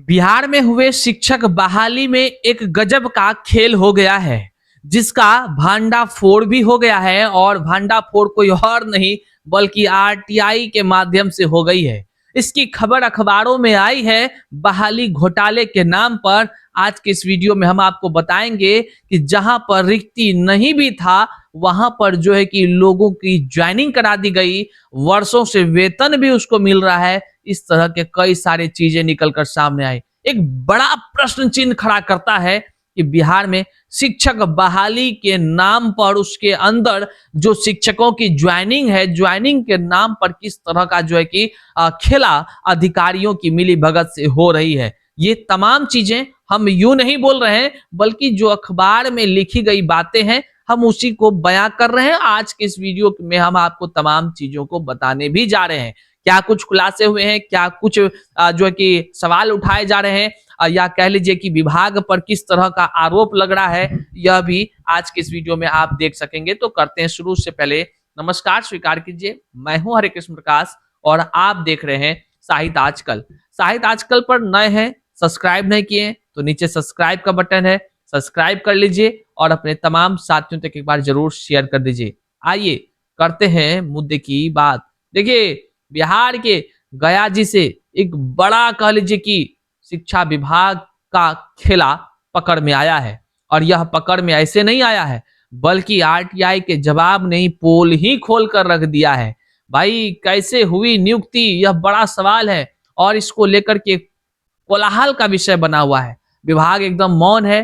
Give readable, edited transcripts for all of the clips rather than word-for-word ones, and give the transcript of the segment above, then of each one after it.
बिहार में हुए शिक्षक बहाली में एक गजब का खेल हो गया है, जिसका भांडाफोड़ भी हो गया है। और भांडाफोड़ कोई और नहीं बल्कि आरटीआई के माध्यम से हो गई है। इसकी खबर अखबारों में आई है बहाली घोटाले के नाम पर। आज के इस वीडियो में हम आपको बताएंगे कि जहां पर रिक्ति नहीं भी था, वहां पर जो है कि लोगों की ज्वाइनिंग करा दी गई, वर्षों से वेतन भी उसको मिल रहा है। इस तरह के कई सारी चीजें निकलकर सामने आई। एक बड़ा प्रश्न चिन्ह खड़ा करता है कि बिहार में शिक्षक बहाली के नाम पर, उसके अंदर जो शिक्षकों की ज्वाइनिंग है, ज्वाइनिंग के नाम पर किस तरह का जो है कि खेला अधिकारियों की मिली भगत से हो रही है। ये तमाम चीजें हम यूं नहीं बोल रहे हैं, बल्कि जो अखबार में लिखी गई बातें हैं, हम उसी को बयां कर रहे हैं। आज के इस वीडियो में हम आपको तमाम चीजों को बताने भी जा रहे हैं। क्या कुछ खुलासे हुए हैं, क्या कुछ जो है कि सवाल उठाए जा रहे हैं, या कह लीजिए कि विभाग पर किस तरह का आरोप लग रहा है, यह भी आज के इस वीडियो में आप देख सकेंगे। तो करते हैं शुरू। से पहले नमस्कार स्वीकार कीजिए, मैं हूं हरे कृष्ण प्रकाश और आप देख रहे हैं साहित्य आजकल। साहित्य आजकल पर नए हैं, सब्सक्राइब नहीं किए तो नीचे सब्सक्राइब का बटन है, सब्सक्राइब कर लीजिए और अपने तमाम साथियों तक एक बार जरूर शेयर कर दीजिए। आइए करते हैं मुद्दे की बात। देखिए, बिहार के गया जी से एक बड़ा कह लीजिए कि शिक्षा विभाग का खेला पकड़ में आया है। और यह पकड़ में ऐसे नहीं आया है, बल्कि आरटीआई के जवाब ने ही पोल ही खोल कर रख दिया है। भाई, कैसे हुई नियुक्ति, यह बड़ा सवाल है और इसको लेकर के कोलाहल का विषय बना हुआ है। विभाग एकदम मौन है,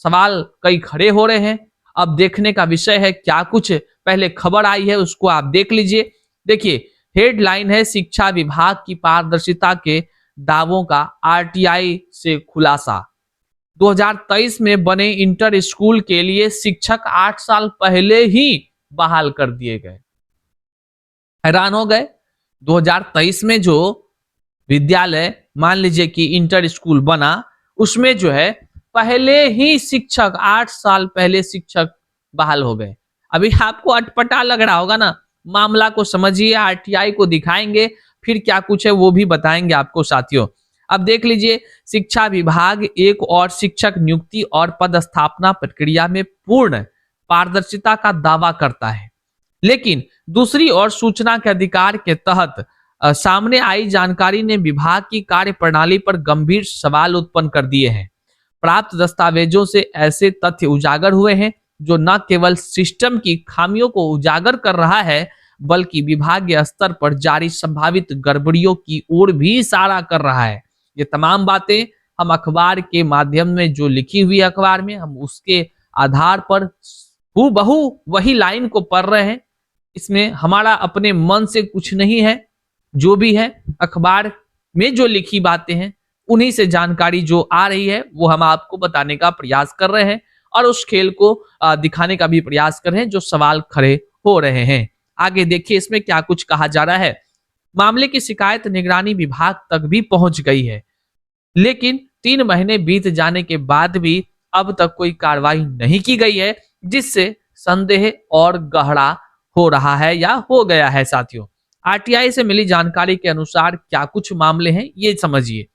सवाल कई खड़े हो रहे हैं। अब देखने का विषय है क्या कुछ पहले खबर आई है, उसको आप देख लीजिए। देखिए, हेडलाइन है शिक्षा विभाग की पारदर्शिता के दावों का आरटीआई से खुलासा। 2023 में बने इंटर स्कूल के लिए शिक्षक 8 साल पहले ही बहाल कर दिए गए। हैरान हो गए। 2023 में जो विद्यालय, मान लीजिए कि इंटर स्कूल बना, उसमें जो है पहले ही शिक्षक 8 साल पहले शिक्षक बहाल हो गए। अभी आपको अटपटा लग रहा होगा ना, मामला को समझिए, आरटीआई को दिखाएंगे, फिर क्या कुछ है वो भी बताएंगे आपको साथियों। अब देख लीजिए, शिक्षा विभाग एक और शिक्षक नियुक्ति और पदस्थापना प्रक्रिया में पूर्ण पारदर्शिता का दावा करता है, लेकिन दूसरी ओर सूचना के अधिकार के तहत सामने आई जानकारी ने विभाग की कार्यप्रणाली पर गंभीर सवाल उत्पन्न कर दिए हैं। प्राप्त दस्तावेजों से ऐसे तथ्य उजागर हुए हैं जो न केवल सिस्टम की खामियों को उजागर कर रहा है, बल्कि विभागीय स्तर पर जारी संभावित गड़बड़ियों की ओर भी इशारा कर रहा है। ये तमाम बातें हम अखबार के माध्यम में जो लिखी हुई अखबार में, हम उसके आधार पर हूबहू वही लाइन को पढ़ रहे हैं। इसमें हमारा अपने मन से कुछ नहीं है, जो भी है अखबार में जो लिखी बातें हैं, उन्हीं से जानकारी जो आ रही है वो हम आपको बताने का प्रयास कर रहे हैं और उस खेल को दिखाने का भी प्रयास कर रहे हैं जो सवाल खड़े हो रहे हैं। आगे देखिए इसमें क्या कुछ कहा जा रहा है। मामले की शिकायत निगरानी विभाग तक भी पहुंच गई है, लेकिन 3 महीने बीत जाने के बाद भी अब तक कोई कार्रवाई नहीं की गई है, जिससे संदेह और गहरा हो रहा है या हो गया है साथियों। आरटीआई से मिली जानकारी के अनुसार क्या कुछ मामले हैं ये समझिए।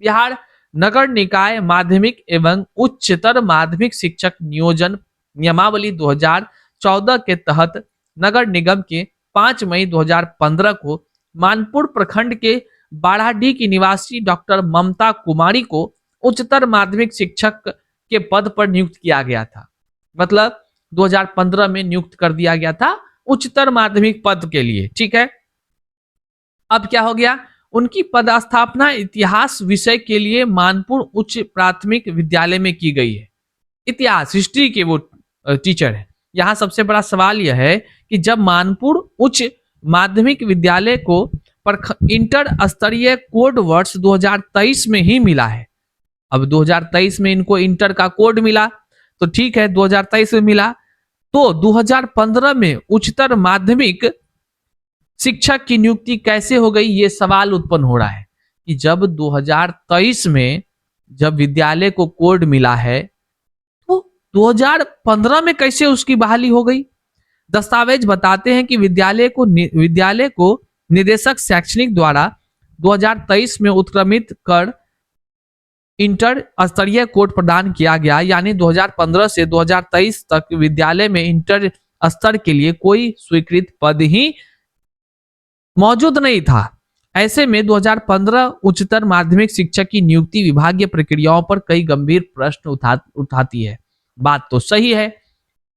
बिहार नगर निकाय माध्यमिक एवं उच्चतर माध्यमिक शिक्षक नियोजन नियमावली 2014 के तहत नगर निगम के 5 मई 2015 को मानपुर प्रखंड के बाराडीह की निवासी डॉक्टर ममता कुमारी को उच्चतर माध्यमिक शिक्षक के पद पर नियुक्त किया गया था। मतलब 2015 में नियुक्त कर दिया गया था उच्चतर माध्यमिक पद के लिए, ठीक है। अब क्या हो गया, उनकी पदस्थापना इतिहास विषय के लिए मानपुर उच्च प्राथमिक विद्यालय में की गई है। इतिहास, हिस्ट्री के वो टीचर है। यहाँ सबसे बड़ा सवाल यह है कि जब मानपुर उच्च माध्यमिक विद्यालय को इंटर स्तरीय कोड वर्ष 2023 में ही मिला है। अब 2023 में इनको इंटर का कोड मिला तो ठीक है, 2023 में मिला, तो 2015 में उच्चतर माध्यमिक शिक्षक की नियुक्ति कैसे हो गई, ये सवाल उत्पन्न हो रहा है कि जब 2023 में जब विद्यालय को कोड मिला है तो 2015 में कैसे उसकी बहाली हो गई। दस्तावेज बताते हैं कि विद्यालय को निदेशक शैक्षणिक द्वारा 2023 में उत्क्रमित कर इंटर स्तरीय कोड प्रदान किया गया, यानी 2015 से 2023 तक विद्यालय में इंटर स्तर के लिए कोई स्वीकृत पद ही मौजूद नहीं था। ऐसे में 2015 उच्चतर माध्यमिक शिक्षक की नियुक्ति विभागीय प्रक्रियाओं पर कई गंभीर प्रश्न उठाती है। बात तो सही है,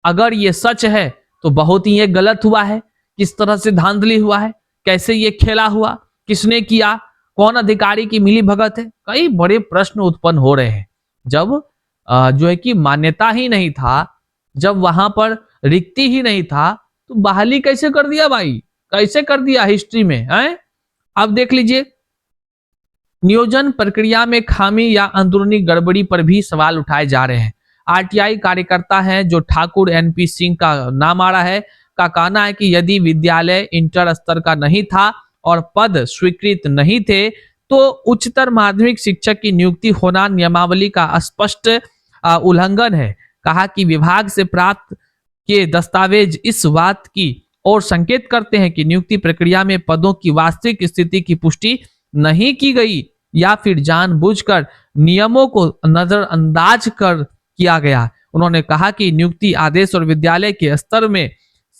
अगर ये सच है तो बहुत ही ये गलत हुआ है। किस तरह से धांधली हुआ है, कैसे ये खेला हुआ, किसने किया, कौन अधिकारी की मिली भगत है, कई बड़े प्रश्न उत्पन्न हो रहे हैं। जब जो है कि मान्यता ही नहीं था, जब वहां पर रिक्ति ही नहीं था, तो बहाली कैसे कर दिया भाई, कैसे कर दिया हिस्ट्री में है? अब देख लीजिए, नियोजन प्रक्रिया में खामी या अंदरूनी गड़बड़ी पर भी सवाल उठाए जा रहे हैं। आरटीआई कार्यकर्ता हैं जो ठाकुर एनपी सिंह का नाम आ रहा है, का कहना है कि यदि विद्यालय इंटर स्तर का नहीं था और पद स्वीकृत नहीं थे, तो उच्चतर माध्यमिक शिक्षक की नियुक्ति होना नियमावली का स्पष्ट उल्लंघन है। कहा कि विभाग से प्राप्त के दस्तावेज इस बात की और संकेत करते हैं कि नियुक्ति प्रक्रिया में पदों की वास्तविक स्थिति की पुष्टि नहीं की गई या फिर जानबूझकर नियमों को नजरअंदाज कर किया गया। उन्होंने कहा कि नियुक्ति आदेश और विद्यालय के स्तर में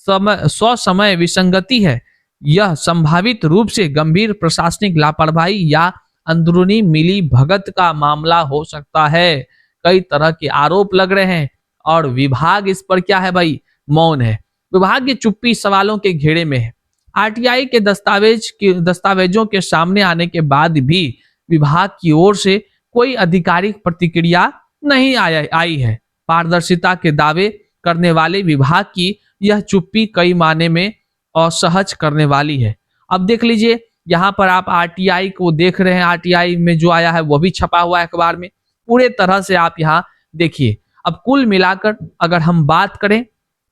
समय विसंगति है। यह संभावित रूप से गंभीर प्रशासनिक लापरवाही या अंदरूनी मिली भगत का मामला हो सकता है। कई तरह के आरोप लग रहे हैं और विभाग इस पर क्या है भाई, मौन है। विभाग की चुप्पी सवालों के घेरे में है। आरटीआई के दस्तावेजों के सामने आने के बाद भी विभाग की ओर से कोई आधिकारिक प्रतिक्रिया नहीं आई है। पारदर्शिता के दावे करने वाले विभाग की यह चुप्पी कई मायने में असहज करने वाली है। अब देख लीजिए, यहाँ पर आप आरटीआई को देख रहे हैं, आरटीआई में जो आया है वो भी छपा हुआ है अखबार में, पूरे तरह से आप यहाँ देखिए। अब कुल मिलाकर अगर हम बात करें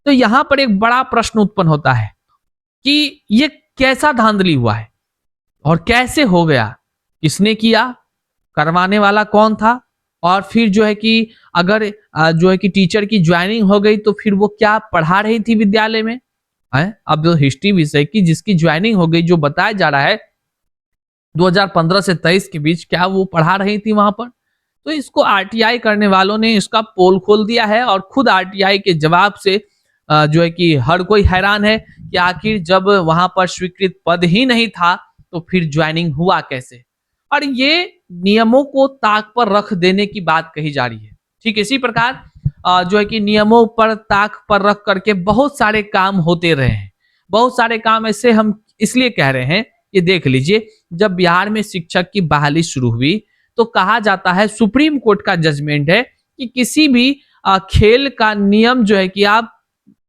तो यहाँ पर एक बड़ा प्रश्न उत्पन्न होता है कि ये कैसा धांधली हुआ है और कैसे हो गया, किसने किया, करवाने वाला कौन था, और फिर जो है कि अगर जो है कि टीचर की ज्वाइनिंग हो गई तो फिर वो क्या पढ़ा रही थी विद्यालय में है? अब जो हिस्ट्री विषय की जिसकी ज्वाइनिंग हो गई, जो बताया जा रहा है 2015 से 23 के बीच, क्या वो पढ़ा रही थी वहां पर? तो इसको आरटीआई करने वालों ने इसका पोल खोल दिया है और खुद आरटीआई के जवाब से जो है कि हर कोई हैरान है कि आखिर जब वहां पर स्वीकृत पद ही नहीं था तो फिर ज्वाइनिंग हुआ कैसे। और ये नियमों को ताक पर रख देने की बात कही जा रही है। ठीक इसी प्रकार जो है कि नियमों पर ताक पर रख करके बहुत सारे काम होते रहे हैं। बहुत सारे काम ऐसे हम इसलिए कह रहे हैं कि देख लीजिए, जब बिहार में शिक्षक की बहाली शुरू हुई तो कहा जाता है, सुप्रीम कोर्ट का जजमेंट है कि किसी भी खेल का नियम जो है कि आप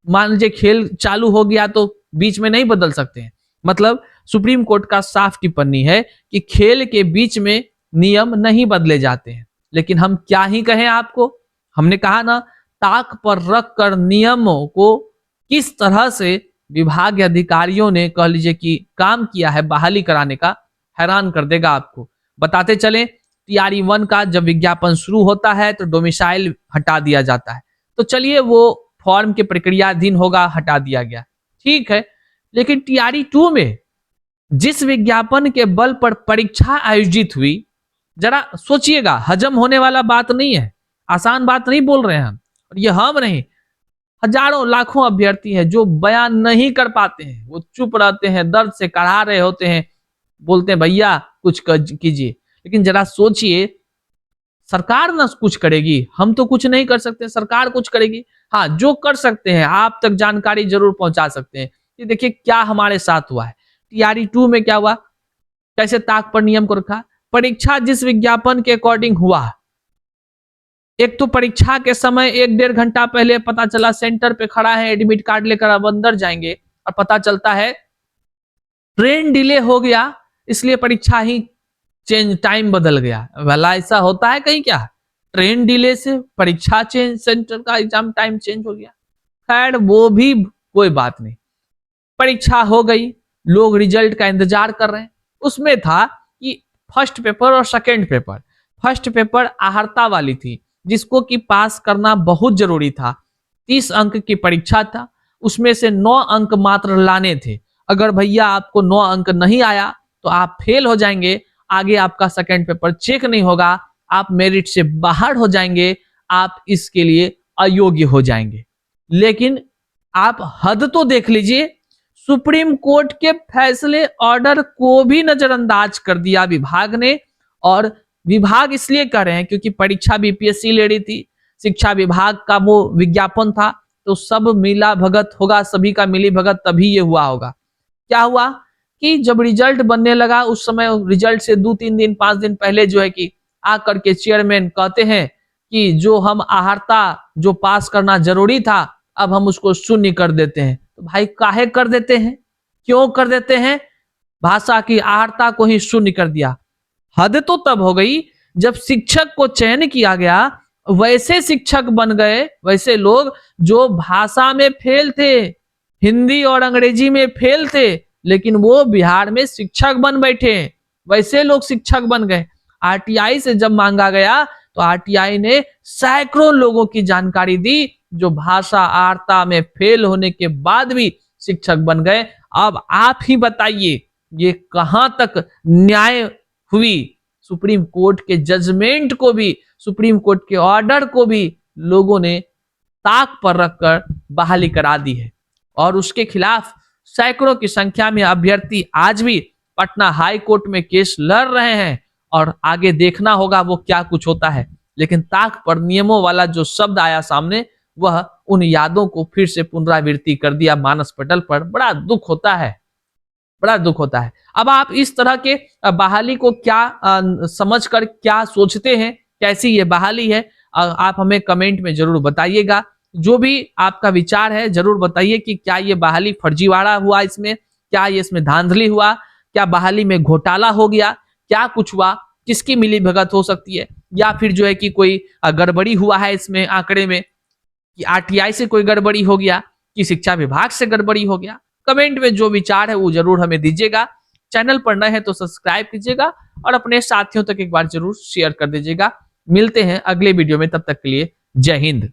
मान लीजिए खेल चालू हो गया तो बीच में नहीं बदल सकते हैं। मतलब सुप्रीम कोर्ट का साफ टिप्पणी है कि खेल के बीच में नियम नहीं बदले जाते हैं। लेकिन हम क्या ही कहें आपको, हमने कहा ना, ताक पर रख कर नियमों को किस तरह से विभाग अधिकारियों ने कह लीजिए कि काम किया है बहाली कराने का, हैरान कर देगा आपको। बताते चले, टीआरई 1 का जब विज्ञापन शुरू होता है तो डोमिसाइल हटा दिया जाता है। तो चलिए वो फॉर्म के प्रक्रियाधीन होगा, हटा दिया गया, ठीक है। लेकिन टीआरई 2 में जिस विज्ञापन के बल पर परीक्षा आयोजित हुई, जरा सोचिएगा, हजम होने वाला बात नहीं है, आसान बात नहीं बोल रहे हैं हम। और ये हम नहीं, हजारों लाखों अभ्यर्थी हैं जो बयान नहीं कर पाते हैं, वो चुप रहते हैं, दर्द से कराह रहे होते हैं, बोलते हैं भैया कुछ कीजिए। लेकिन जरा सोचिए, सरकार ना कुछ करेगी, हम तो कुछ नहीं कर सकते, सरकार कुछ करेगी। हाँ, जो कर सकते हैं आप तक जानकारी जरूर पहुंचा सकते हैं। ये देखिए क्या हमारे साथ हुआ है। टीआरई 2 में क्या हुआ, कैसे ताक पर नियम को रखा। परीक्षा जिस विज्ञापन के अकॉर्डिंग हुआ, एक तो परीक्षा के समय 1-1.5 घंटा पहले पता चला सेंटर पे खड़ा है, एडमिट कार्ड लेकर अब अंदर जाएंगे और पता चलता है ट्रेन डिले हो गया, इसलिए परीक्षा ही चेंज, टाइम बदल गया। भला ऐसा होता है कहीं क्या? ट्रेन डिले से परीक्षा चेंज, सेंटर का एग्जाम टाइम चेंज हो गया। खैर वो भी कोई बात नहीं, परीक्षा हो गई, लोग रिजल्ट का इंतजार कर रहे हैं। उसमें था कि फर्स्ट पेपर और सेकंड पेपर। फर्स्ट पेपर आहर्ता वाली थी, जिसको कि पास करना बहुत जरूरी था। 30 अंक की परीक्षा था, उसमें से 9 अंक मात्र लाने थे। अगर भैया आपको 9 अंक नहीं आया तो आप फेल हो जाएंगे, आगे आपका सेकंड पेपर चेक नहीं होगा, आप मेरिट से बाहर हो जाएंगे, आप इसके लिए अयोग्य हो जाएंगे। लेकिन आप हद तो देख लीजिए, सुप्रीम कोर्ट के फैसले ऑर्डर को भी नजरअंदाज कर दिया विभाग ने। और विभाग इसलिए कर रहे हैं क्योंकि परीक्षा बीपीएससी ले रही थी, शिक्षा विभाग का वो विज्ञापन था, तो सब मिला भगत होगा, सभी का मिली भगत तभी ये हुआ होगा। क्या हुआ कि जब रिजल्ट बनने लगा, उस समय रिजल्ट से 2-3 दिन 5 दिन पहले जो है कि आकर के चेयरमैन कहते हैं कि जो हम आहर्ता जो पास करना जरूरी था, अब हम उसको शून्य कर देते हैं। तो भाई काहे कर देते हैं, क्यों कर देते हैं? भाषा की आहर्ता को ही शून्य कर दिया। हद तो तब हो गई जब शिक्षक को चयन किया गया, वैसे शिक्षक बन गए, वैसे लोग जो भाषा में फेल थे, हिंदी और अंग्रेजी में फेल थे, लेकिन वो बिहार में शिक्षक बन बैठे, वैसे लोग शिक्षक बन गए। आरटीआई से जब मांगा गया तो आरटीआई ने सैकड़ों लोगों की जानकारी दी जो भाषा आहर्ता में फेल होने के बाद भी शिक्षक बन गए। अब आप ही बताइए ये कहां तक न्याय हुई? सुप्रीम कोर्ट के जजमेंट को भी, सुप्रीम कोर्ट के ऑर्डर को भी लोगों ने ताक पर रखकर बहाली करा दी है। और उसके खिलाफ सैकड़ों की संख्या में अभ्यर्थी आज भी पटना हाई कोर्ट में केस लड़ रहे हैं और आगे देखना होगा वो क्या कुछ होता है। लेकिन ताक पर नियमों वाला जो शब्द आया सामने, वह उन यादों को फिर से पुनरावृत्ति कर दिया मानस पटल पर। बड़ा दुख होता है, बड़ा दुख होता है। अब आप इस तरह के बहाली को क्या समझकर क्या सोचते हैं, कैसी ये बहाली है? आप हमें कमेंट में जरूर बताइएगा। जो भी आपका विचार है जरूर बताइए कि क्या ये बहाली फर्जीवाड़ा हुआ, इसमें क्या ये इसमें धांधली हुआ, क्या बहाली में घोटाला हो गया, क्या कुछ हुआ, किसकी मिली भगत हो सकती है, या फिर जो है कि कोई गड़बड़ी हुआ है इसमें आंकड़े में, कि आरटीआई से कोई गड़बड़ी हो गया, कि शिक्षा विभाग से गड़बड़ी हो गया। कमेंट में जो विचार है वो जरूर हमें दीजिएगा। चैनल पर नए हैं तो सब्सक्राइब कीजिएगा और अपने साथियों तक एक बार जरूर शेयर कर दीजिएगा। मिलते हैं अगले वीडियो में, तब तक के लिए जय हिंद।